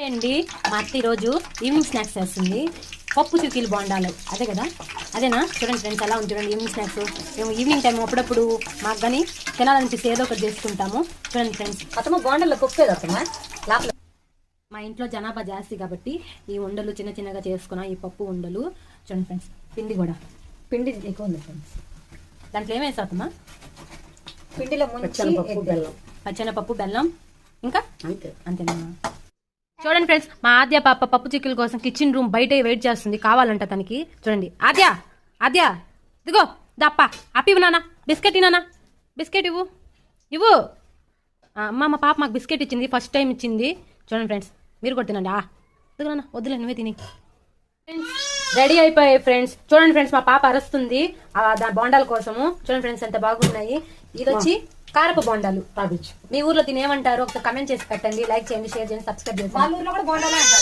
అండి మా అత్త ఈరోజు ఈవినింగ్ స్నాక్స్ చేస్తుంది. పప్పు చిక్కీలు బోండాలు అదే కదా, అదేనా? చూడండి ఫ్రెండ్స్, ఎలా ఉంది చూడండి ఈవినింగ్ స్నాక్స్. మేము ఈవినింగ్ టైం అప్పుడప్పుడు మాకు కానీ తినాలనిపిస్తే ఏదో ఒకటి చేసుకుంటాము. చూడండి ఫ్రెండ్స్, అతను బోండాల్లో పప్పు అతమ్మా లోపల. మా ఇంట్లో జనాభా జాస్తి కాబట్టి ఈ ఉండలు చిన్న చిన్నగా చేసుకున్నాం. ఈ పప్పు ఉండలు చూడండి ఫ్రెండ్స్. పిండి కూడా పిండి ఎక్కువ ఉంది ఫ్రెండ్స్. దాంట్లో ఏమేసి అవుతామా? పిండిలో ముంచి పచ్చెనపప్పు, బెల్లం, ఇంకా అంతే. అంతేనా? చూడండి ఫ్రెండ్స్, మా ఆద్య పాప పప్పు చిక్కుల కోసం కిచెన్ రూమ్ బయట వెయిట్ చేస్తుంది. కావాలంట తనకి. చూడండి, ఆద్య ఆద్య ఇదిగో దప్ప అప్పివు నాన్న, బిస్కెట్ ఇవ్వు నాన్న, బిస్కెట్ ఇవ్వు ఇవ్వు. అమ్మ మా పాప మాకు బిస్కెట్ ఇచ్చింది, ఫస్ట్ టైం ఇచ్చింది. చూడండి ఫ్రెండ్స్, మీరు కూడా తినండి. ఇదిగో నాన్న, వద్దులే నువ్వే తిని. రెడీ అయిపోయాయి ఫ్రెండ్స్. చూడండి ఫ్రెండ్స్, మా పాప అరుస్తుంది దాని బోండాల కోసము. చూడండి ఫ్రెండ్స్, ఎంత బాగున్నాయి. ఇది వచ్చి కారపు బోండాలు. మీ ఊర్లో తినేమంటారు ఒకసారి కమెంట్ చేసి పెట్టండి. లైక్ చేయండి, షేర్ చేయండి, సబ్స్క్రైబ్ చేయండి. మా ఊర్లో కూడా బోండాలే అంటారు.